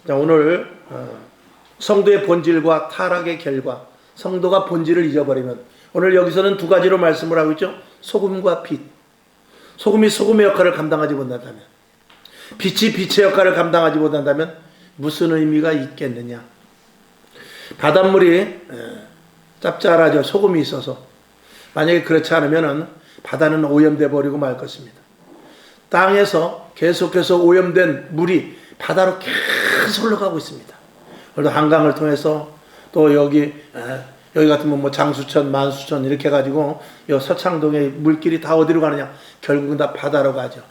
자, 오늘 성도의 본질과 타락의 결과, 성도가 본질을 잊어버리면, 오늘 여기서는 두 가지로 말씀을 하고 있죠. 소금과 빛. 소금이 소금의 역할을 감당하지 못한다면, 빛이 빛의 역할을 감당하지 못한다면 무슨 의미가 있겠느냐. 바닷물이 짭짤하죠. 소금이 있어서. 만약에 그렇지 않으면 바다는 오염돼 버리고 말 것입니다. 땅에서 계속해서 오염된 물이 바다로 계속 흘러가고 있습니다. 오늘도 한강을 통해서 또 여기 같으면 뭐 장수천, 만수천 이렇게 해가지고 이 서창동의 물길이 다 어디로 가느냐? 결국은 다 바다로 가죠.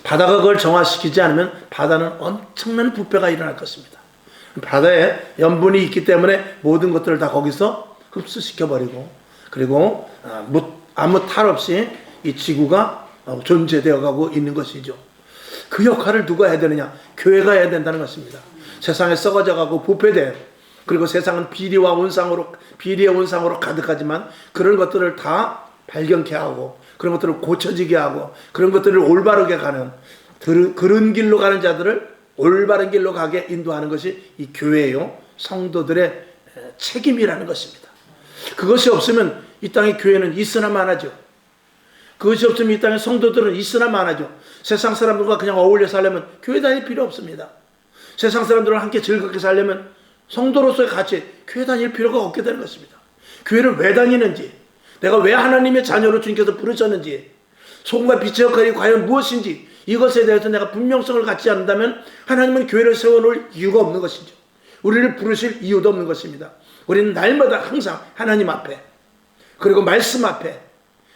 바다가 그걸 정화시키지 않으면 바다는 엄청난 부패가 일어날 것입니다. 바다에 염분이 있기 때문에 모든 것들을 다 거기서 흡수시켜버리고, 그리고 아무 탈 없이 이 지구가 존재되어 가고 있는 것이죠. 그 역할을 누가 해야 되느냐? 교회가 해야 된다는 것입니다. 세상에 썩어져 가고 부패돼요. 그리고 세상은 비리의 온상으로 가득하지만 그런 것들을 다 발견케 하고, 그런 것들을 고쳐지게 하고, 그런 것들을 올바르게 가는, 그런 길로 가는 자들을 올바른 길로 가게 인도하는 것이 이 교회요, 성도들의 책임이라는 것입니다. 그것이 없으면 이 땅의 교회는 있으나 마나죠. 그것이 없으면 이 땅의 성도들은 있으나 마나죠. 세상 사람들과 그냥 어울려 살려면 교회 다닐 필요 없습니다. 세상 사람들과 함께 즐겁게 살려면 성도로서의 가치, 교회 다닐 필요가 없게 되는 것입니다. 교회를 왜 다니는지, 내가 왜 하나님의 자녀로 주님께서 부르셨는지, 소금과 빛의 역할이 과연 무엇인지, 이것에 대해서 내가 분명성을 갖지 않는다면 하나님은 교회를 세워놓을 이유가 없는 것이죠. 우리를 부르실 이유도 없는 것입니다. 우리는 날마다 항상 하나님 앞에, 그리고 말씀 앞에,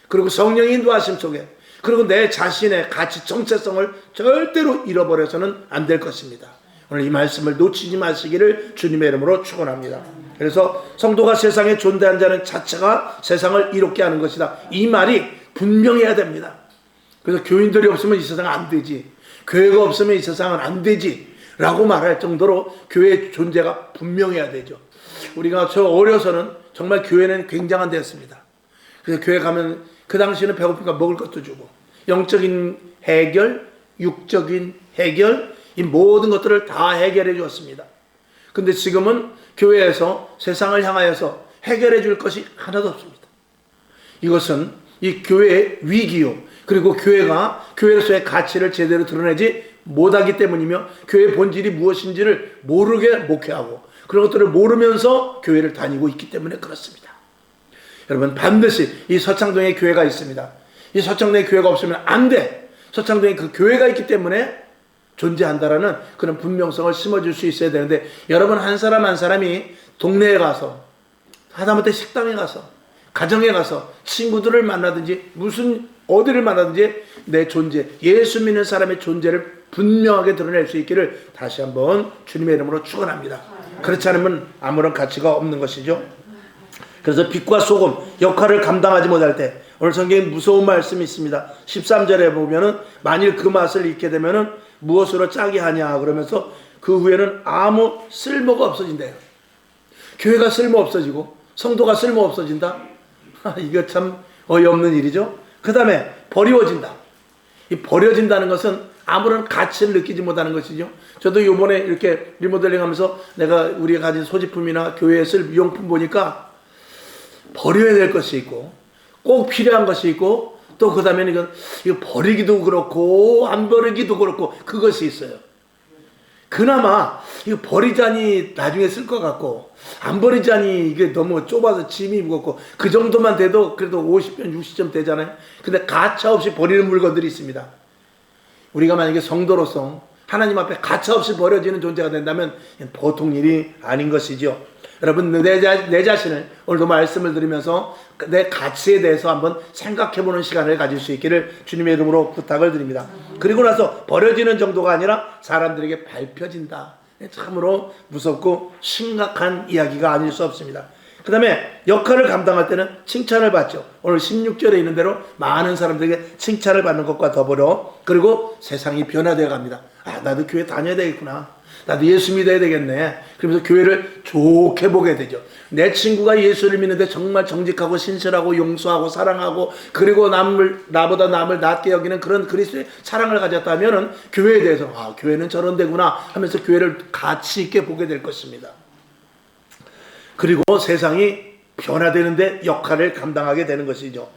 그리고 성령의 인도하심 속에, 그리고 내 자신의 가치 정체성을 절대로 잃어버려서는 안 될 것입니다. 오늘 이 말씀을 놓치지 마시기를 주님의 이름으로 축원합니다. 그래서 성도가 세상에 존재한 자는 자체가 세상을 이롭게 하는 것이다. 이 말이 분명해야 됩니다. 그래서 교인들이 없으면 이 세상은 안 되지, 교회가 없으면 이 세상은 안 되지 라고 말할 정도로 교회의 존재가 분명해야 되죠. 우리가 저 어려서는 정말 교회는 굉장한 데였습니다. 그래서 교회 가면 그 당시에는 배고프니까 먹을 것도 주고, 영적인 해결, 육적인 해결, 이 모든 것들을 다 해결해 주었습니다. 근데 지금은 교회에서 세상을 향하여서 해결해 줄 것이 하나도 없습니다. 이것은 이 교회의 위기요, 그리고 교회가 교회로서의 가치를 제대로 드러내지 못하기 때문이며, 교회의 본질이 무엇인지를 모르게 목회하고 그런 것들을 모르면서 교회를 다니고 있기 때문에 그렇습니다. 여러분, 반드시 이 서창동에 교회가 있습니다. 이 서창동에 교회가 없으면 안 돼. 서창동에 그 교회가 있기 때문에 존재한다라는 그런 분명성을 심어줄 수 있어야 되는데, 여러분 한 사람 한 사람이 동네에 가서, 하다못해 식당에 가서, 가정에 가서 친구들을 만나든지 무슨 어디를 만나든지 내 존재, 예수 믿는 사람의 존재를 분명하게 드러낼 수 있기를 다시 한번 주님의 이름으로 축원합니다. 그렇지 않으면 아무런 가치가 없는 것이죠. 그래서 빛과 소금 역할을 감당하지 못할 때, 오늘 성경에 무서운 말씀이 있습니다. 13절에 보면은 만일 그 맛을 잃게 되면은 무엇으로 짜게 하냐 그러면서 그 후에는 아무 쓸모가 없어진대요. 교회가 쓸모 없어지고 성도가 쓸모 없어진다? 이거 참 어이없는 일이죠. 그 다음에 버리워진다. 이 버려진다는 것은 아무런 가치를 느끼지 못하는 것이죠. 저도 요번에 이렇게 리모델링 하면서 내가 우리가 가진 소지품이나 교회에 쓸 용품 보니까 버려야 될 것이 있고 꼭 필요한 것이 있고, 또 그 다음에는 이거 버리기도 그렇고 안 버리기도 그렇고 그것이 있어요. 그나마 이거 버리자니 나중에 쓸 것 같고, 안 버리자니 이게 너무 좁아서 짐이 무겁고, 그 정도만 돼도 그래도 50점 60점 되잖아요. 근데 가차없이 버리는 물건들이 있습니다. 우리가 만약에 성도로서 하나님 앞에 가차없이 버려지는 존재가 된다면 보통 일이 아닌 것이죠. 여러분, 내 자신을 오늘도 말씀을 드리면서 내 가치에 대해서 한번 생각해보는 시간을 가질 수 있기를 주님의 이름으로 부탁을 드립니다. 그리고 나서 버려지는 정도가 아니라 사람들에게 밟혀진다. 참으로 무섭고 심각한 이야기가 아닐 수 없습니다. 그 다음에 역할을 감당할 때는 칭찬을 받죠. 오늘 16절에 있는 대로 많은 사람들에게 칭찬을 받는 것과 더불어, 그리고 세상이 변화되어 갑니다. 아, 나도 교회 다녀야 되겠구나. 나도 예수 믿어야 되겠네. 그러면서 교회를 좋게 보게 되죠. 내 친구가 예수를 믿는데 정말 정직하고 신실하고 용서하고 사랑하고, 그리고 나보다 남을 낮게 여기는 그런 그리스도의 사랑을 가졌다면은 교회에 대해서, 아, 교회는 저런 데구나 하면서 교회를 가치 있게 보게 될 것입니다. 그리고 세상이 변화되는데 역할을 감당하게 되는 것이죠.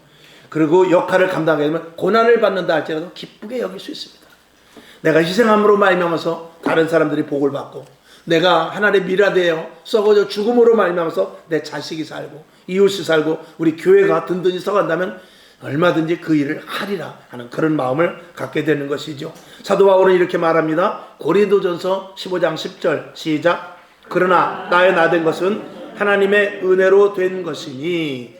그리고 역할을 감당하게 되면 고난을 받는다 할지라도 기쁘게 여길 수 있습니다. 내가 희생함으로 말미암아서 다른 사람들이 복을 받고, 내가 하나님의 미라되어 썩어져 죽음으로 말미암아서 내 자식이 살고 이웃이 살고 우리 교회가 든든히 서간다면 얼마든지 그 일을 하리라 하는 그런 마음을 갖게 되는 것이죠. 사도 바울은 이렇게 말합니다. 고린도전서 15장 10절 시작. 그러나 나의 나된 것은 하나님의 은혜로 된 것이니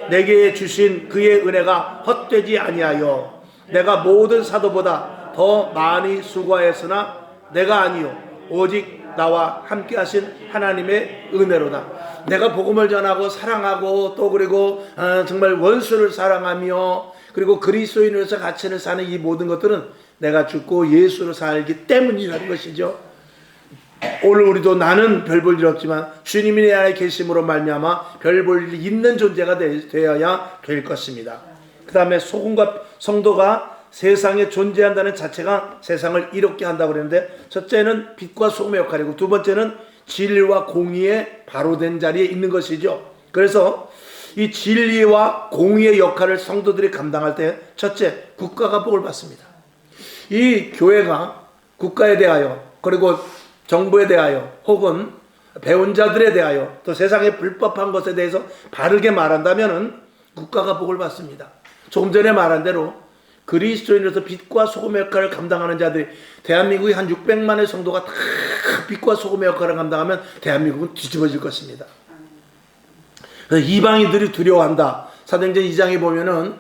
내게 주신 그의 은혜가 헛되지 아니하여 내가 모든 사도보다 더 많이 수고하였으나 내가 아니요 오직 나와 함께 하신 하나님의 은혜로다. 내가 복음을 전하고 사랑하고 또 그리고 정말 원수를 사랑하며 그리고 그리스도인으로서 가치를 사는 이 모든 것들은 내가 죽고 예수로 살기 때문이라는 것이죠. 오늘 우리도 나는 별 볼 일 없지만 주님이 내 안에 계심으로 말미암아 별 볼 일이 있는 존재가 되어야 될 것입니다. 그 다음에 소금과 성도가 세상에 존재한다는 자체가 세상을 이롭게 한다고 그랬는데, 첫째는 빛과 소금의 역할이고 두 번째는 진리와 공의의 바로 된 자리에 있는 것이죠. 그래서 이 진리와 공의의 역할을 성도들이 감당할 때 첫째, 국가가 복을 받습니다. 이 교회가 국가에 대하여 그리고 정부에 대하여 혹은 배운 자들에 대하여 또 세상의 불법한 것에 대해서 바르게 말한다면은 국가가 복을 받습니다. 조금 전에 말한 대로 그리스도인으로서 빛과 소금의 역할을 감당하는 자들이, 대한민국이 한 600만의 성도가 다 빛과 소금의 역할을 감당하면 대한민국은 뒤집어질 것입니다. 그래서 이방인들이 두려워한다. 사도행전 2장에 보면은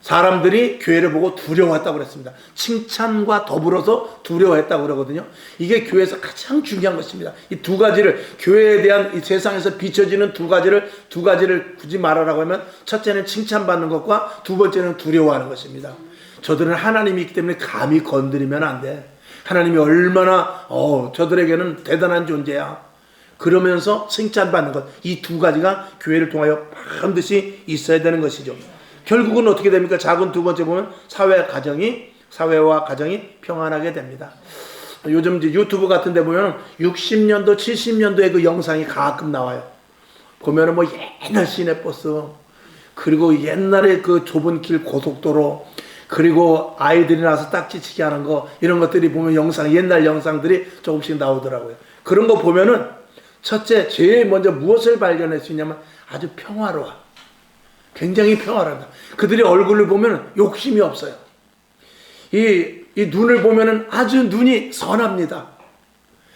사람들이 교회를 보고 두려워했다고 그랬습니다. 칭찬과 더불어서 두려워했다고 그러거든요. 이게 교회에서 가장 중요한 것입니다. 이 두 가지를, 교회에 대한 이 세상에서 비춰지는 두 가지를 굳이 말하라고 하면, 첫째는 칭찬받는 것과 두 번째는 두려워하는 것입니다. 저들은 하나님이 있기 때문에 감히 건드리면 안 돼. 하나님이 얼마나 저들에게는 대단한 존재야. 그러면서 칭찬받는 것, 이 두 가지가 교회를 통하여 반드시 있어야 되는 것이죠. 결국은 어떻게 됩니까? 작은 두 번째 보면 사회와 가정이 평안하게 됩니다. 요즘 이제 유튜브 같은 데 보면 60년도, 70년도의 그 영상이 가끔 나와요. 보면은 뭐 옛날 시내버스, 그리고 옛날에 그 좁은 길 고속도로, 그리고 아이들이 나서 딱지치기 하는 거, 이런 것들이 보면 옛날 영상들이 조금씩 나오더라고요. 그런 거 보면은 첫째, 제일 먼저 무엇을 발견할 수 있냐면 아주 평화로워. 굉장히 평화롭다. 그들의 얼굴을 보면 욕심이 없어요. 이 눈을 보면 아주 눈이 선합니다.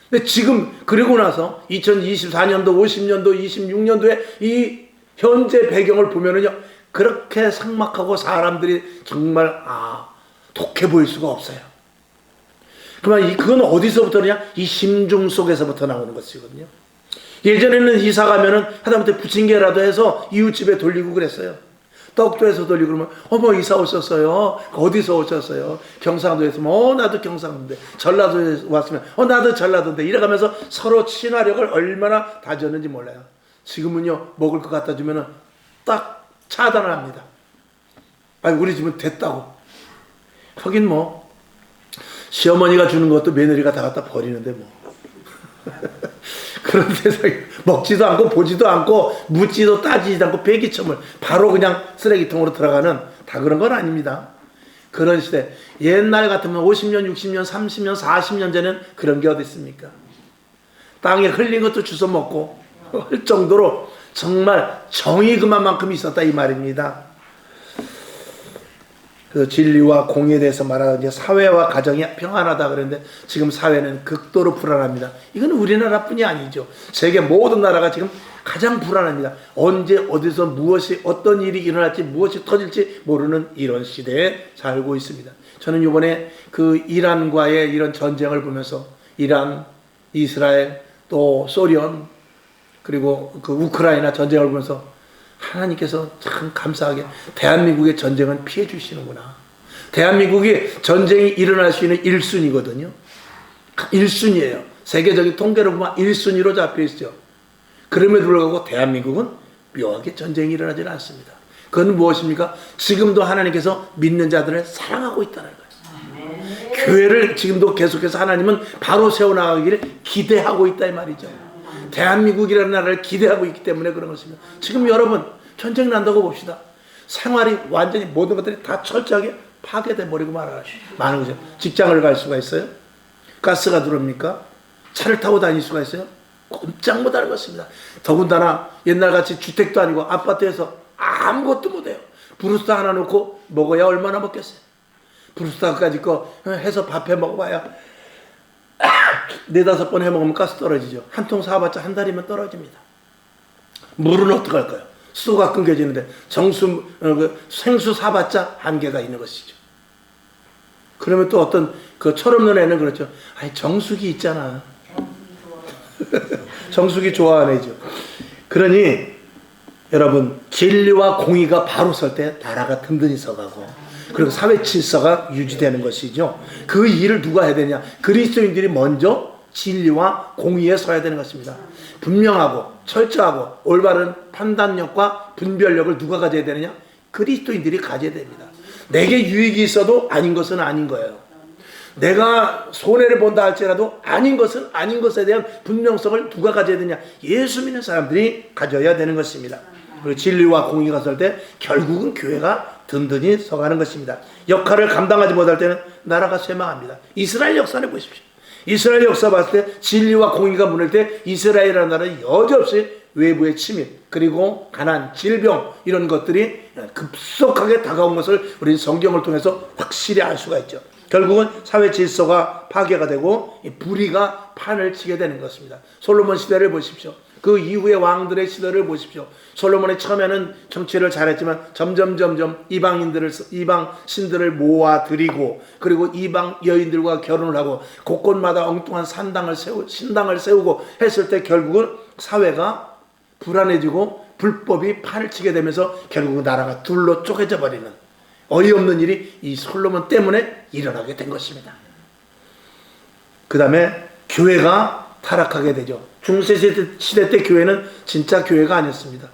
근데 지금 그러고 나서 2024년도, 50년도, 26년도에 이 현재 배경을 보면은요, 그렇게 삭막하고 사람들이 정말 독해 보일 수가 없어요. 그러면 그건 어디서부터 그냥 이 심중 속에서부터 나오는 것이거든요. 예전에는 이사 가면은 하다못해 부침개라도 해서 이웃집에 돌리고 그랬어요. 떡도 해서 돌리고 그러면 어머 이사 오셨어요. 어디서 오셨어요? 경상도에서 나도 경상도인데, 전라도에서 왔으면 나도 전라도인데, 이래가면서 서로 친화력을 얼마나 다졌는지 몰라요. 지금은요, 먹을 거 갖다 주면은 딱 차단을 합니다. 아니 우리 집은 됐다고. 하긴 뭐 시어머니가 주는 것도 며느리가 다 갖다 버리는데 뭐. 그런 세상에 먹지도 않고 보지도 않고 묻지도 따지지도 않고 배기첨을 바로 그냥 쓰레기통으로 들어가는, 다 그런 건 아닙니다. 그런 시대, 옛날 같으면 50년, 60년, 30년, 40년 전에는 그런 게 어디 있습니까? 땅에 흘린 것도 주워 먹고 할 정도로 정말 정이 그만큼 있었다 이 말입니다. 그 진리와 공의에 대해서 말하는 이제 사회와 가정이 평안하다 그랬는데, 지금 사회는 극도로 불안합니다. 이건 우리나라뿐이 아니죠. 세계 모든 나라가 지금 가장 불안합니다. 언제 어디서 무엇이 어떤 일이 일어날지 무엇이 터질지 모르는 이런 시대에 살고 있습니다. 저는 이번에 그 이란과의 이런 전쟁을 보면서 이란, 이스라엘, 또 소련, 그리고 그 우크라이나 전쟁을 보면서 하나님께서 참 감사하게 대한민국의 전쟁은 피해 주시는구나. 대한민국이 전쟁이 일어날 수 있는 1순위거든요. 1순위예요. 세계적인 통계로 보면 1순위로 잡혀 있어요. 그럼에도 불구하고 대한민국은 묘하게 전쟁이 일어나지는 않습니다. 그건 무엇입니까? 지금도 하나님께서 믿는 자들을 사랑하고 있다는 거예요. 교회를 지금도 계속해서 하나님은 바로 세워나가기를 기대하고 있다 이 말이죠. 대한민국이라는 나라를 기대하고 있기 때문에 그런 것입니다. 지금 여러분 전쟁 난다고 봅시다. 생활이 완전히 모든 것들이 다 철저하게 파괴돼 버리고 마는 거죠. 직장을 갈 수가 있어요? 가스가 들어옵니까? 차를 타고 다닐 수가 있어요? 꼼짝 못하는 것입니다. 더군다나 옛날같이 주택도 아니고 아파트에서 아무것도 못해요. 브루스타 하나 놓고 먹어야 얼마나 먹겠어요. 브루스타까지 거 해서 밥해 먹어봐야 4-5번 해먹으면 가스 떨어지죠. 한 통 사봤자 한 달이면 떨어집니다. 물은 어떡할까요? 수도가 끊겨지는데 생수 사봤자 한계가 있는 것이죠. 그러면 또 어떤 그 철없는 애는 그렇죠. 아니 정수기 있잖아. 정수기 좋아하는 애죠. 그러니 여러분 진리와 공의가 바로 설 때 나라가 든든히 서가고 그리고 사회 질서가 유지되는 것이죠. 그 일을 누가 해야 되냐? 그리스도인들이 먼저 진리와 공의에 서야 되는 것입니다. 분명하고 철저하고 올바른 판단력과 분별력을 누가 가져야 되느냐? 그리스도인들이 가져야 됩니다. 내게 유익이 있어도 아닌 것은 아닌 거예요. 내가 손해를 본다 할지라도 아닌 것은 아닌 것에 대한 분명성을 누가 가져야 되냐? 예수 믿는 사람들이 가져야 되는 것입니다. 그리고 진리와 공의가 설 때 결국은 교회가 든든히 서가는 것입니다. 역할을 감당하지 못할 때는 나라가 쇠망합니다. 이스라엘 역사를 보십시오. 이스라엘 역사 봤을 때 진리와 공의가 무너질 때 이스라엘이라는 나라는 여지없이 외부의 침입 그리고 가난, 질병 이런 것들이 급속하게 다가온 것을 우리는 성경을 통해서 확실히 알 수가 있죠. 결국은 사회 질서가 파괴가 되고 불의가 판을 치게 되는 것입니다. 솔로몬 시대를 보십시오. 그 이후의 왕들의 시대를 보십시오. 솔로몬이 처음에는 정치를 잘했지만 점점 이방 신들을 모아들이고 그리고 이방 여인들과 결혼을 하고 곳곳마다 엉뚱한 신당을 세우고 했을 때 결국은 사회가 불안해지고 불법이 판을 치게 되면서 결국은 나라가 둘로 쪼개져 버리는 어이없는 일이 이 솔로몬 때문에 일어나게 된 것입니다. 그 다음에 교회가 타락하게 되죠. 중세시대 때 교회는 진짜 교회가 아니었습니다.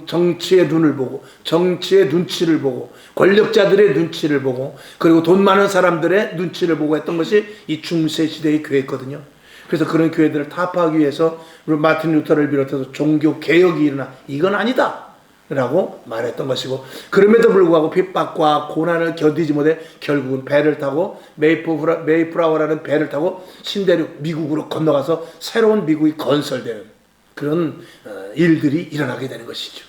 정치의 눈을 보고 정치의 눈치를 보고 권력자들의 눈치를 보고 그리고 돈 많은 사람들의 눈치를 보고 했던 것이 이 중세시대의 교회였거든요. 그래서 그런 교회들을 타파하기 위해서 마틴 루터를 비롯해서 종교 개혁이 일어나 이건 아니다 라고 말했던 것이고 그럼에도 불구하고 핍박과 고난을 견디지 못해 결국은 배를 타고 메이플라워라는 배를 타고 신대륙 미국으로 건너가서 새로운 미국이 건설되는 그런 일들이 일어나게 되는 것이죠.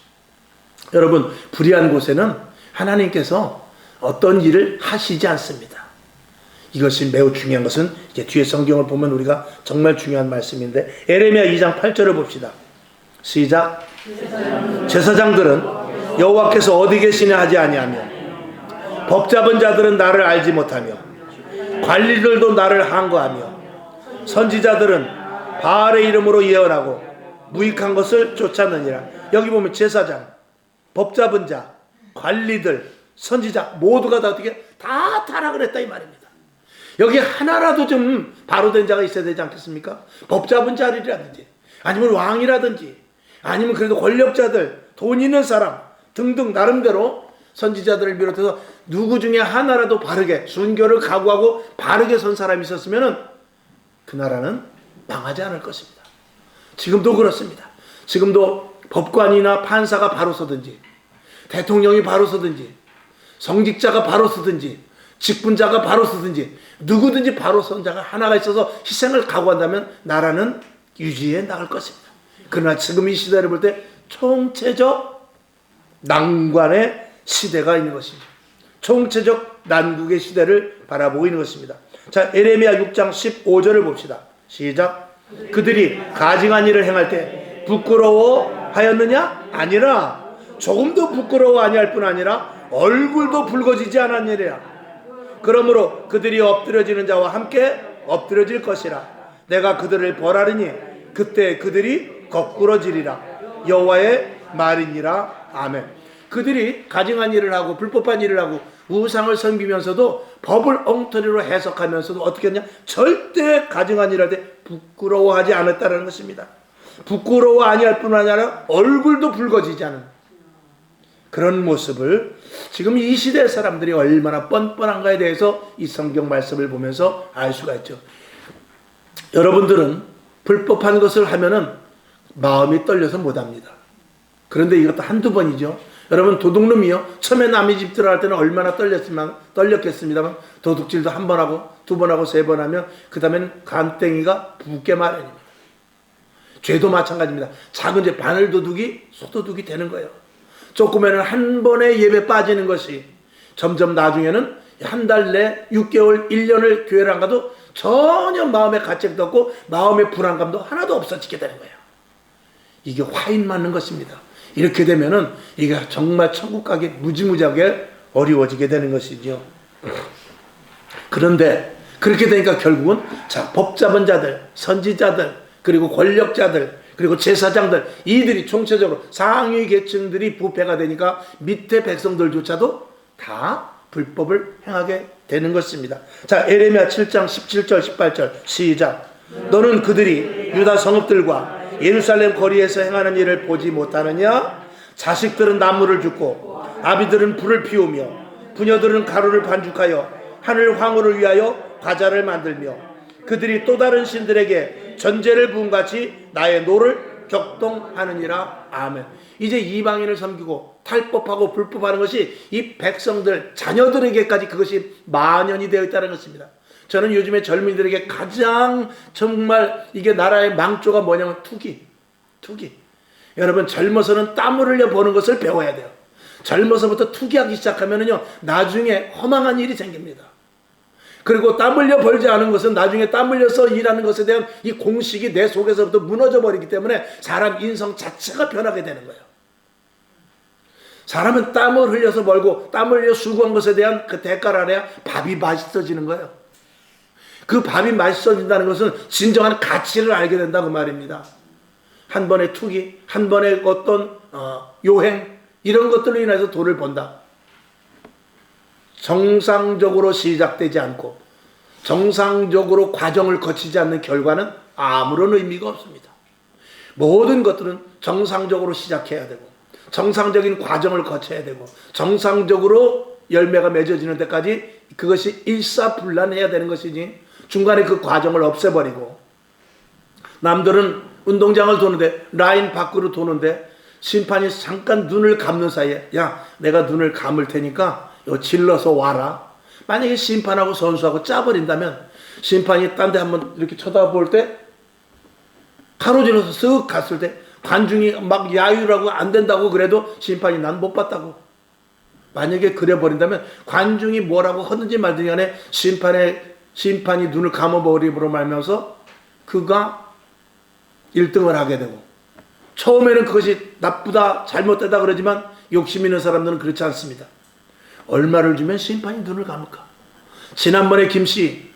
여러분 불의한 곳에는 하나님께서 어떤 일을 하시지 않습니다. 이것이 매우 중요한 것은 이제 뒤에 성경을 보면 우리가 정말 중요한 말씀인데 에레미야 2장 8절을 봅시다. 시작. 제사장들은 여호와께서 어디 계시냐 하지 아니하며 법 잡은 자들은 나를 알지 못하며 관리들도 나를 항거하며 선지자들은 바알의 이름으로 예언하고 무익한 것을 쫓았느니라. 여기 보면 제사장, 법 잡은 자, 관리들, 선지자 모두가 다 어떻게 다 타락을 했다 이 말입니다. 여기 하나라도 좀 바로 된 자가 있어야 되지 않겠습니까? 법 잡은 자리라든지 아니면 왕이라든지 아니면 그래도 권력자들, 돈 있는 사람 등등 나름대로 선지자들을 비롯해서 누구 중에 하나라도 바르게 순교를 각오하고 바르게 선 사람이 있었으면 그 나라는 망하지 않을 것입니다. 지금도 그렇습니다. 지금도 법관이나 판사가 바로 서든지 대통령이 바로 서든지 성직자가 바로 서든지 직분자가 바로 서든지 누구든지 바로 선 자가 하나가 있어서 희생을 각오한다면 나라는 유지해 나갈 것입니다. 그러나 지금 이 시대를 볼 때 총체적 난관의 시대가 있는 것이죠. 총체적 난국의 시대를 바라보고 있는 것입니다. 자, 에레미야 6장 15절을 봅시다. 시작. 그들이 가증한 일을 행할 때 부끄러워하였느냐? 아니라 조금도 부끄러워 아니할 뿐 아니라 얼굴도 붉어지지 않았느니라. 그러므로 그들이 엎드려지는 자와 함께 엎드려질 것이라. 내가 그들을 벌하리니 그때 그들이 거꾸러지리라. 여호와의 말이니라. 아멘. 그들이 가증한 일을 하고 불법한 일을 하고 우상을 섬기면서도 법을 엉터리로 해석하면서도 어떻게 했냐? 절대 가증한 일을 할 때 부끄러워하지 않았다는 것입니다. 부끄러워 아니할 뿐 아니라 얼굴도 붉어지지 않은 그런 모습을 지금 이 시대 사람들이 얼마나 뻔뻔한가에 대해서 이 성경 말씀을 보면서 알 수가 있죠. 여러분들은 불법한 것을 하면은 마음이 떨려서 못합니다. 그런데 이것도 한두 번이죠. 여러분 도둑놈이요, 처음에 남의 집 들어갈 때는 얼마나 떨렸겠습니다만 도둑질도 한 번 하고 두 번 하고 세 번 하면 그 다음엔 간땡이가 붓게 마련입니다. 죄도 마찬가지입니다. 작은 죄 바늘도둑이 소도둑이 되는 거예요. 조금에는 한 번에 예배 빠지는 것이 점점 나중에는 한 달 내 6개월 1년을 교회를 안 가도 전혀 마음에 가책도 없고 마음의 불안감도 하나도 없어지게 되는 거예요. 이게 화인 맞는 것입니다. 이렇게 되면은 이게 정말 천국 가기 무지무지하게 어려워지게 되는 것이죠. 그런데 그렇게 되니까 결국은 자, 법 잡은 자들, 선지자들, 그리고 권력자들, 그리고 제사장들, 이들이 총체적으로 상위 계층들이 부패가 되니까 밑에 백성들조차도 다 불법을 행하게 되는 것입니다. 자, 에레미야 7장 17절 18절 시작. 너는 그들이 유다 성읍들과 예루살렘 거리에서 행하는 일을 보지 못하느냐? 자식들은 나무를 줍고 아비들은 불을 피우며 부녀들은 가루를 반죽하여 하늘 황후를 위하여 과자를 만들며 그들이 또 다른 신들에게 전제를 부음같이 나의 노를 격동하느니라. 아멘. 이제 이방인을 섬기고 탈법하고 불법하는 것이 이 백성들 자녀들에게까지 그것이 만연이 되어 있다는 것입니다. 저는 요즘에 젊은이들에게 가장 정말 이게 나라의 망조가 뭐냐면 투기. 여러분 젊어서는 땀을 흘려 버는 것을 배워야 돼요. 젊어서부터 투기하기 시작하면은요 나중에 허망한 일이 생깁니다. 그리고 땀 흘려 벌지 않은 것은 나중에 땀 흘려서 일하는 것에 대한 이 공식이 내 속에서부터 무너져 버리기 때문에 사람 인성 자체가 변하게 되는 거예요. 사람은 땀을 흘려서 벌고 땀을 흘려 수고한 것에 대한 그 대가를 알아야 밥이 맛있어지는 거예요. 그 밥이 맛있어진다는 것은 진정한 가치를 알게 된다고 말입니다. 한 번의 투기, 한 번의 어떤 요행 이런 것들로 인해서 돈을 번다. 정상적으로 시작되지 않고 정상적으로 과정을 거치지 않는 결과는 아무런 의미가 없습니다. 모든 것들은 정상적으로 시작해야 되고 정상적인 과정을 거쳐야 되고 정상적으로 열매가 맺어지는 데까지 그것이 일사불란해야 되는 것이지 중간에 그 과정을 없애버리고 남들은 운동장을 도는데 라인 밖으로 도는데 심판이 잠깐 눈을 감는 사이에 야 내가 눈을 감을 테니까 이거 질러서 와라. 만약에 심판하고 선수하고 짜버린다면 심판이 딴 데 한번 이렇게 쳐다볼 때 가로질러서 쓱 갔을 때 관중이 막 야유라고 안 된다고 그래도 심판이 난 못 봤다고. 만약에 그래 버린다면 관중이 뭐라고 하든지 말든지 간에 심판이 눈을 감아버림으로 말면서 그가 1등을 하게 되고 처음에는 그것이 나쁘다 잘못되다 그러지만 욕심 있는 사람들은 그렇지 않습니다. 얼마를 주면 심판이 눈을 감을까? 지난번에 김씨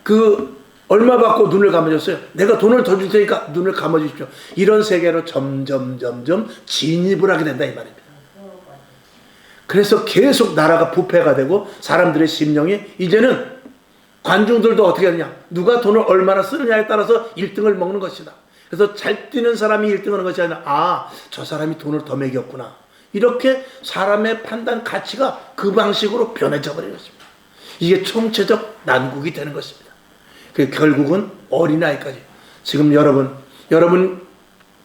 그 얼마 받고 눈을 감아줬어요. 내가 돈을 더 줄 테니까 눈을 감아주십시오. 이런 세계로 점점 진입을 하게 된다 이 말입니다. 그래서 계속 나라가 부패가 되고 사람들의 심령이 이제는 관중들도 어떻게 하느냐 누가 돈을 얼마나 쓰느냐에 따라서 1등을 먹는 것이다. 그래서 잘 뛰는 사람이 1등 하는 것이 아니라 저 사람이 돈을 더 매겼구나. 이렇게 사람의 판단 가치가 그 방식으로 변해져 버리는 것입니다. 이게 총체적 난국이 되는 것입니다. 결국은 어린아이까지 지금 여러분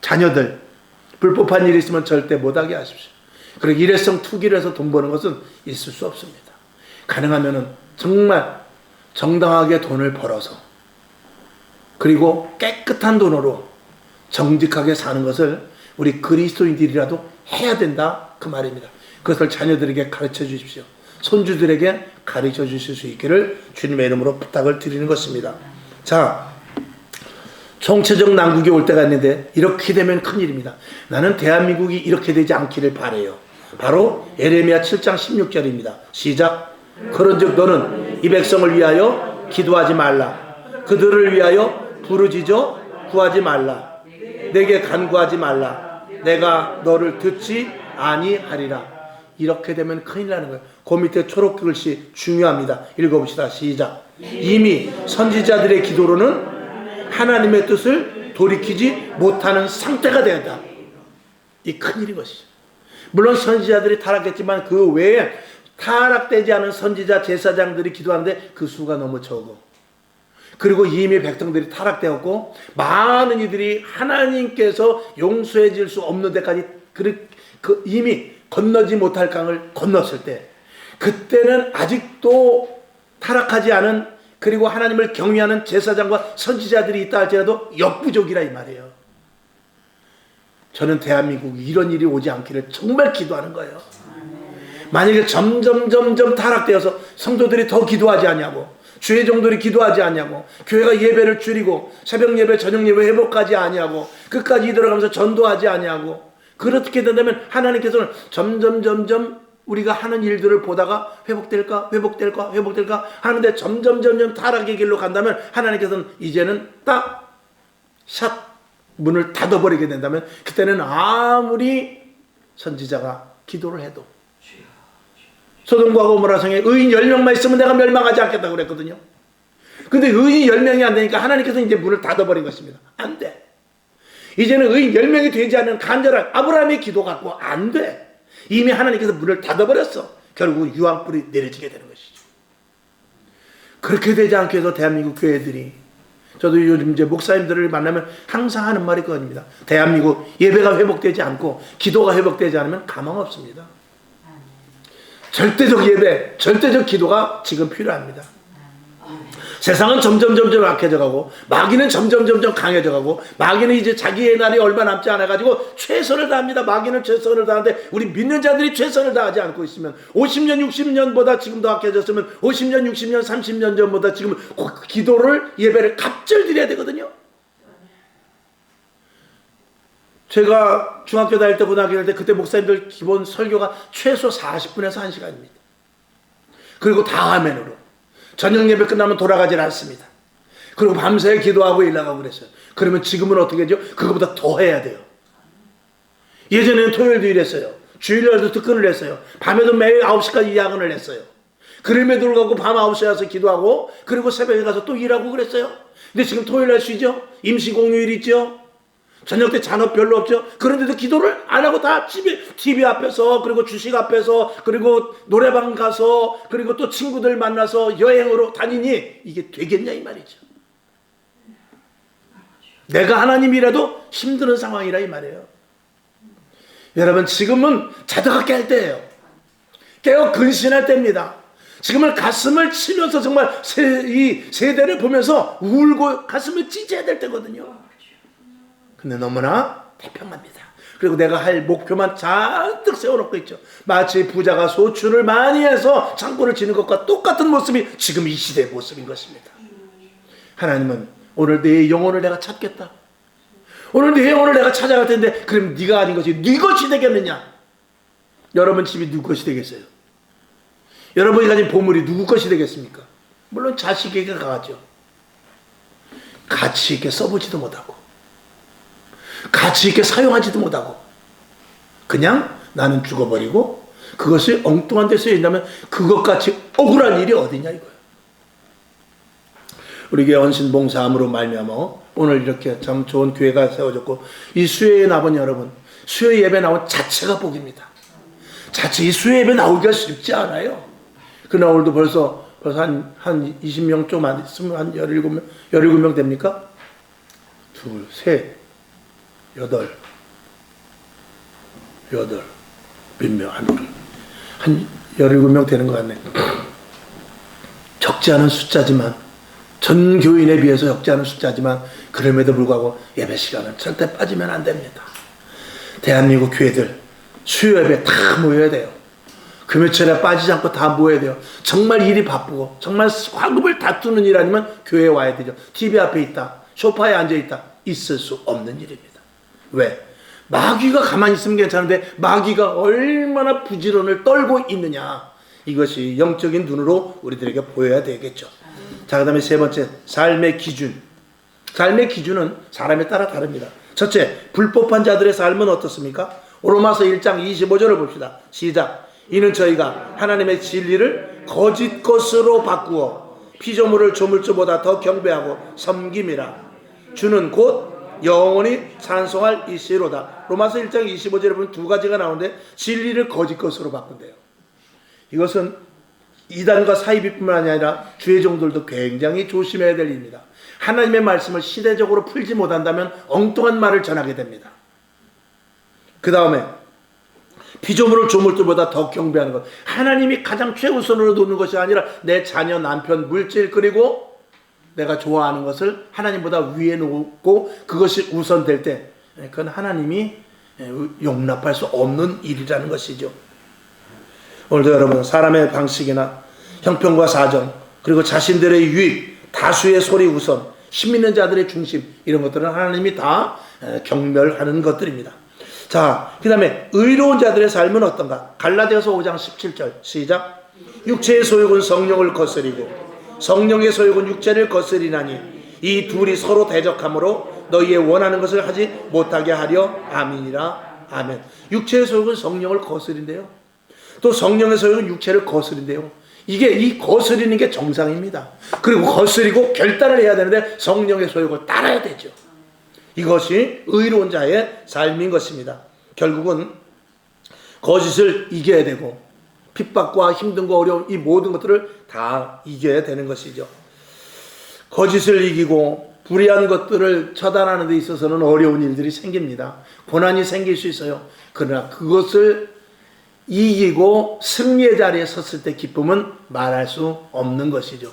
자녀들 불법한 일이 있으면 절대 못하게 하십시오. 그리고 일회성 투기를 해서 돈 버는 것은 있을 수 없습니다. 가능하면 정말 정당하게 돈을 벌어서 그리고 깨끗한 돈으로 정직하게 사는 것을 우리 그리스도인들이라도 해야 된다 그 말입니다. 그것을 자녀들에게 가르쳐 주십시오. 손주들에게 가르쳐 주실 수 있기를 주님의 이름으로 부탁을 드리는 것입니다. 자, 총체적 난국이 올 때가 있는데 이렇게 되면 큰일입니다. 나는 대한민국이 이렇게 되지 않기를 바라요. 바로 에레미야 7장 16절입니다. 시작. 그런즉 너는 이 백성을 위하여 기도하지 말라. 그들을 위하여 부르짖어 구하지 말라. 내게 간구하지 말라. 내가 너를 듣지 아니하리라. 이렇게 되면 큰일 나는 거예요. 그 밑에 초록 글씨 중요합니다. 읽어봅시다. 시작. 이미 선지자들의 기도로는 하나님의 뜻을 돌이키지 못하는 상태가 되었다. 이 큰일인 것이죠. 물론 선지자들이 타락했지만 그 외에 타락되지 않은 선지자 제사장들이 기도하는데 그 수가 너무 적어. 그리고 이미 백성들이 타락되었고 많은 이들이 하나님께서 용서해 줄 수 없는 데까지 이미 건너지 못할 강을 건넜을 때, 그때는 아직도 타락하지 않은, 그리고 하나님을 경외하는 제사장과 선지자들이 있다 할지라도 역부족이라 이 말이에요. 저는 대한민국에 이런 일이 오지 않기를 정말 기도하는 거예요. 만약에 점점 타락되어서 성도들이 더 기도하지 않냐고, 주의 종들이 기도하지 않냐고, 교회가 예배를 줄이고 새벽 예배 저녁 예배 회복하지 않냐고, 끝까지 들어가면서 전도하지 않냐고, 그렇게 된다면 하나님께서는 점점 우리가 하는 일들을 보다가 회복될까 하는데 점점 타락의 길로 간다면 하나님께서는 이제는 딱 샷 문을 닫아버리게 된다면, 그때는 아무리 선지자가 기도를 해도, 소돔과 고모라 성에 의인 10명만 있으면 내가 멸망하지 않겠다고 그랬거든요. 근데 의인 10명이 안 되니까 하나님께서 이제 문을 닫아버린 것입니다. 안 돼. 이제는 의인 10명이 되지 않는 간절한 아브라함의 기도 갖고 안 돼. 이미 하나님께서 문을 닫아버렸어. 결국 유황불이 내려지게 되는 것이죠. 그렇게 되지 않게 해서 대한민국 교회들이, 저도 요즘 이제 목사님들을 만나면 항상 하는 말이 그겁니다. 대한민국 예배가 회복되지 않고 기도가 회복되지 않으면 가망 없습니다. 절대적 예배, 절대적 기도가 지금 필요합니다. 세상은 점점 악해져 가고, 마귀는 점점 강해져 가고, 마귀는 이제 자기의 날이 얼마 남지 않아 가지고 최선을 다합니다. 마귀는 최선을 다하는데 우리 믿는 자들이 최선을 다하지 않고 있으면, 50년 60년보다 지금 더 악해졌으면 50년 60년 30년 전보다 지금 기도를, 예배를 갑절 드려야 되거든요. 제가 중학교 다닐 때, 고등학교 다닐 때, 그때 목사님들 기본 설교가 최소 40분에서 1시간입니다. 그리고 다 아멘으로. 저녁 예배 끝나면 돌아가질 않습니다. 그리고 밤새 기도하고 일나가고 그랬어요. 그러면 지금은 어떻게 하죠? 그거보다 더 해야 돼요. 예전에는 토요일도 일했어요. 주일날도 특근을 했어요. 밤에도 매일 9시까지 야근을 했어요. 그럼에도 불구하고 밤 9시에 와서 기도하고, 그리고 새벽에 가서 또 일하고 그랬어요. 근데 지금 토요일날 쉬죠? 임시공휴일 있죠? 저녁 때 잔업 별로 없죠? 그런데도 기도를 안 하고 다 집에 TV 앞에서, 그리고 주식 앞에서, 그리고 노래방 가서, 그리고 또 친구들 만나서 여행으로 다니니 이게 되겠냐 이 말이죠. 내가 하나님이라도 힘드는 상황이라 이 말이에요. 여러분, 지금은 자다가 깰 때예요. 깨어 근신할 때입니다. 지금은 가슴을 치면서 정말 이 세대를 보면서 울고 가슴을 찢어야 될 때거든요. 근데 너무나 태평합니다. 그리고 내가 할 목표만 잔뜩 세워놓고 있죠. 마치 부자가 소출을 많이 해서 창고를 지는 것과 똑같은 모습이 지금 이 시대의 모습인 것입니다. 하나님은 오늘 내 영혼을 내가 찾겠다. 오늘 내 영혼을 내가 찾아갈 텐데, 그럼 네가 아닌 것이 네 것이 되겠느냐? 여러분 집이 누구 것이 되겠어요? 여러분이 가진 보물이 누구 것이 되겠습니까? 물론 자식에게 가죠. 가치 있게 써보지도 못하고, 가치 있게 사용하지도 못하고, 그냥 나는 죽어버리고 그것이 엉뚱한 데 쓰인다면 그것같이 억울한 일이 어디냐 이거예요. 우리 교회 헌신봉사함으로 말미암아 오늘 이렇게 참 좋은 교회가 세워졌고, 이 수요예배 나온 여러분, 수요 예배 나온 자체가 복입니다. 자체 이 수요 예배 나오기가 쉽지 않아요. 그러나 오늘도 벌써 한 20명 좀 안 있으면 한 17명 됩니까? 둘, 셋, 여덟, 몇 명, 한 17명 되는 것 같네. 적지 않은 숫자지만, 전 교인에 비해서 적지 않은 숫자지만, 그럼에도 불구하고 예배 시간은 절대 빠지면 안 됩니다. 대한민국 교회들 수요 예배 다 모여야 돼요. 금요철에 빠지지 않고 다 모여야 돼요. 정말 일이 바쁘고 정말 화급을 다투는 일 아니면 교회에 와야 되죠. TV 앞에 있다, 소파에 앉아있다, 있을 수 없는 일입니다. 왜? 마귀가 가만히 있으면 괜찮은데 마귀가 얼마나 부지런을 떨고 있느냐, 이것이 영적인 눈으로 우리들에게 보여야 되겠죠. 자, 그 다음에 세 번째, 삶의 기준. 삶의 기준은 사람에 따라 다릅니다. 첫째, 불법한 자들의 삶은 어떻습니까? 로마서 1장 25절을 봅시다. 시작. 이는 저희가 하나님의 진리를 거짓 것으로 바꾸어 피조물을 조물주보다 더 경배하고 섬김이라. 주는 곧 영원히 찬송할 이시로다. 로마서 1장 25절에 보면 두 가지가 나오는데 진리를 거짓 것으로 바꾼대요. 이것은 이단과 사이비뿐만 아니라 주의 종들도 굉장히 조심해야 될 일입니다. 하나님의 말씀을 시대적으로 풀지 못한다면 엉뚱한 말을 전하게 됩니다. 그 다음에 피조물을 조물주보다 더 경배하는 것. 하나님이 가장 최우선으로 두는 것이 아니라 내 자녀, 남편, 물질, 그리고 내가 좋아하는 것을 하나님보다 위에 놓고 그것이 우선될 때 그건 하나님이 용납할 수 없는 일이라는 것이죠. 오늘도 여러분, 사람의 방식이나 형편과 사정, 그리고 자신들의 유익, 다수의 소리 우선, 힘 있는 자들의 중심, 이런 것들은 하나님이 다 경멸하는 것들입니다. 자, 그 다음에 의로운 자들의 삶은 어떤가? 갈라디아서 5장 17절 시작. 육체의 소욕은 성령을 거스리고 성령의 소욕은 육체를 거스리나니 이 둘이 서로 대적하므로 너희의 원하는 것을 하지 못하게 하려 함이니라. 아멘. 육체의 소욕은 성령을 거스린대요. 또 성령의 소욕은 육체를 거스린대요. 이게 이 거스리는 게 정상입니다. 그리고 거스리고 결단을 해야 되는데 성령의 소욕을 따라야 되죠. 이것이 의로운 자의 삶인 것입니다. 결국은 거짓을 이겨야 되고 핍박과 힘든과 어려움, 이 모든 것들을 다 이겨야 되는 것이죠. 거짓을 이기고 불의한 것들을 처단하는 데 있어서는 어려운 일들이 생깁니다. 고난이 생길 수 있어요. 그러나 그것을 이기고 승리의 자리에 섰을 때 기쁨은 말할 수 없는 것이죠.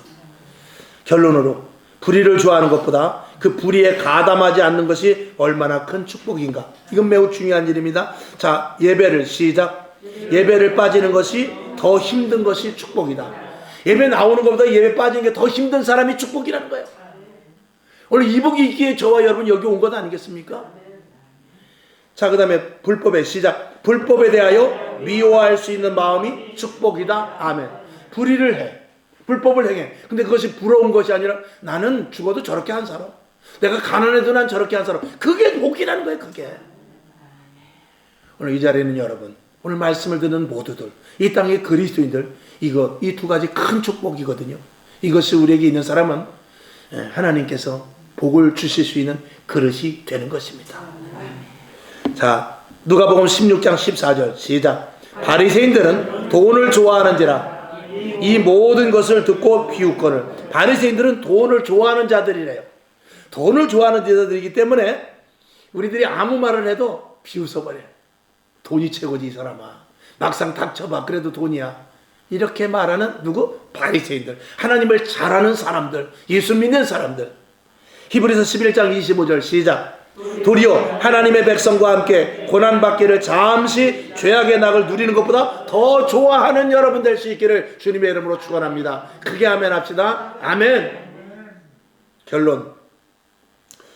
결론으로 불의를 좋아하는 것보다 그 불의에 가담하지 않는 것이 얼마나 큰 축복인가. 이건 매우 중요한 일입니다. 자, 예배를 시작. 예배를 빠지는 것이 더 힘든 것이 축복이다. 예배 나오는 것보다 예배 빠지는 게 더 힘든 사람이 축복이라는 거예요. 오늘 이복이 있기에 저와 여러분 여기 온 것 아니겠습니까? 자, 그 다음에 불법의 시작. 불법에 대하여 미워할 수 있는 마음이 축복이다. 아멘. 불의를 해. 불법을 행해. 근데 그것이 부러운 것이 아니라 나는 죽어도 저렇게 한 사람. 내가 가난해도 난 저렇게 한 사람. 그게 복이라는 거예요. 그게. 오늘 이 자리에는 여러분, 오늘 말씀을 듣는 모두들, 이 땅의 그리스도인들, 이 두 가지 큰 축복이거든요. 이것이 우리에게 있는 사람은 하나님께서 복을 주실 수 있는 그릇이 되는 것입니다. 자, 누가복음 16장 14절 시작. 바리새인들은 돈을 좋아하는지라 이 모든 것을 듣고 비웃거늘. 바리새인들은 돈을 좋아하는 자들이래요. 돈을 좋아하는 자들이기 때문에 우리들이 아무 말을 해도 비웃어버려요. 돈이 최고지 이 사람아. 막상 닥쳐봐. 그래도 돈이야. 이렇게 말하는 누구? 바리새인들. 하나님을 잘 아는 사람들. 예수 믿는 사람들. 히브리서 11장 25절 시작. 도리어 하나님의 백성과 함께 고난받기를 잠시 죄악의 낙을 누리는 것보다 더 좋아하는 여러분 될 수 있기를 주님의 이름으로 축원합니다. 크게 아멘 합시다. 아멘. 결론.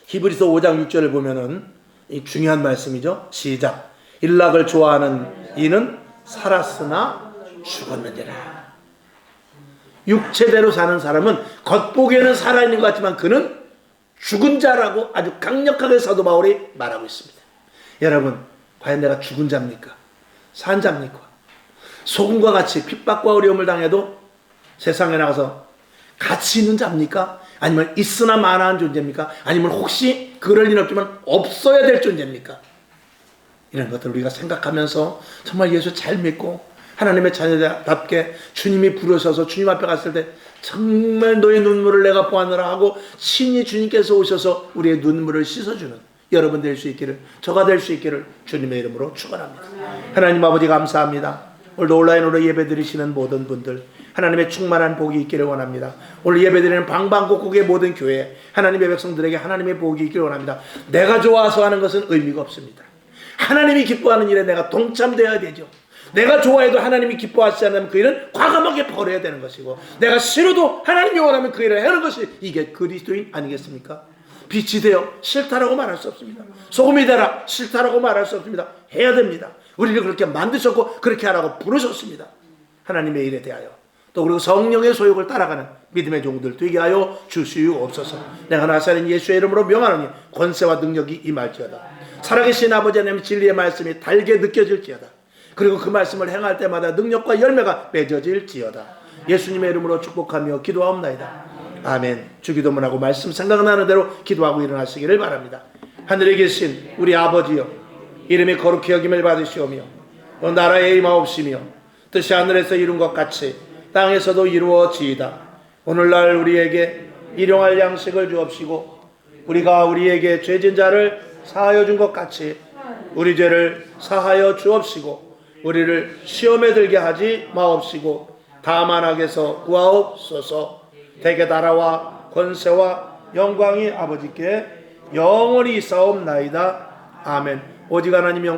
히브리서 5장 6절을 보면은 이 중요한 말씀이죠. 시작. 일락을 좋아하는 이는 살았으나 죽었느니라. 육체대로 사는 사람은 겉보기에는 살아있는 것 같지만 그는 죽은 자라고 아주 강력하게 사도 바울이 말하고 있습니다. 여러분, 과연 내가 죽은 자입니까? 산 자입니까? 소금과 같이 핍박과 어려움을 당해도 세상에 나가서 가치 있는 자입니까? 아니면 있으나 마나한 존재입니까? 아니면 혹시 그럴 일 없지만 없어야 될 존재입니까? 이런 것들 우리가 생각하면서 정말 예수 잘 믿고 하나님의 자녀답게 주님이 부르셔서 주님 앞에 갔을 때 정말 너의 눈물을 내가 보았느라 하고 친히 주님께서 오셔서 우리의 눈물을 씻어주는 여러분 될 수 있기를, 저가 될 수 있기를 주님의 이름으로 축원합니다. 하나님 아버지 감사합니다. 오늘도 온라인으로 예배 드리시는 모든 분들 하나님의 충만한 복이 있기를 원합니다. 오늘 예배 드리는 방방곡곡의 모든 교회 하나님의 백성들에게 하나님의 복이 있기를 원합니다. 내가 좋아서 하는 것은 의미가 없습니다. 하나님이 기뻐하는 일에 내가 동참되어야 되죠. 내가 좋아해도 하나님이 기뻐하지 않으면 그 일은 과감하게 버려야 되는 것이고, 내가 싫어도 하나님이 원하면 그 일을 하는 것이 이게 그리스도인 아니겠습니까? 빛이 되어 싫다라고 말할 수 없습니다. 소금이 되라 싫다라고 말할 수 없습니다. 해야 됩니다. 우리를 그렇게 만드셨고 그렇게 하라고 부르셨습니다. 하나님의 일에 대하여 또 그리고 성령의 소욕을 따라가는 믿음의 종들 되게 하여 주시옵소서. 내가 나사렛 예수의 이름으로 명하노니 권세와 능력이 임할지어다. 살아계신 아버지 하나님, 진리의 말씀이 달게 느껴질지어다. 그리고 그 말씀을 행할 때마다 능력과 열매가 맺어질지어다. 예수님의 이름으로 축복하며 기도하옵나이다. 아멘. 주기도문하고 말씀 생각나는 대로 기도하고 일어나시기를 바랍니다. 하늘에 계신 우리 아버지여, 이름이 거룩히 여김을 받으시오며 또 나라의 임하옵시며 뜻이 하늘에서 이룬 것 같이 땅에서도 이루어지이다. 오늘날 우리에게 일용할 양식을 주옵시고 우리가 우리에게 죄진 자를 사하여 준 것 같이 우리 죄를 사하여 주옵시고 우리를 시험에 들게 하지 마옵시고 다만 악에서 구하옵소서. 대개 나라와 권세와 영광이 아버지께 영원히 있사옵나이다. 아멘. 오직 하나님 영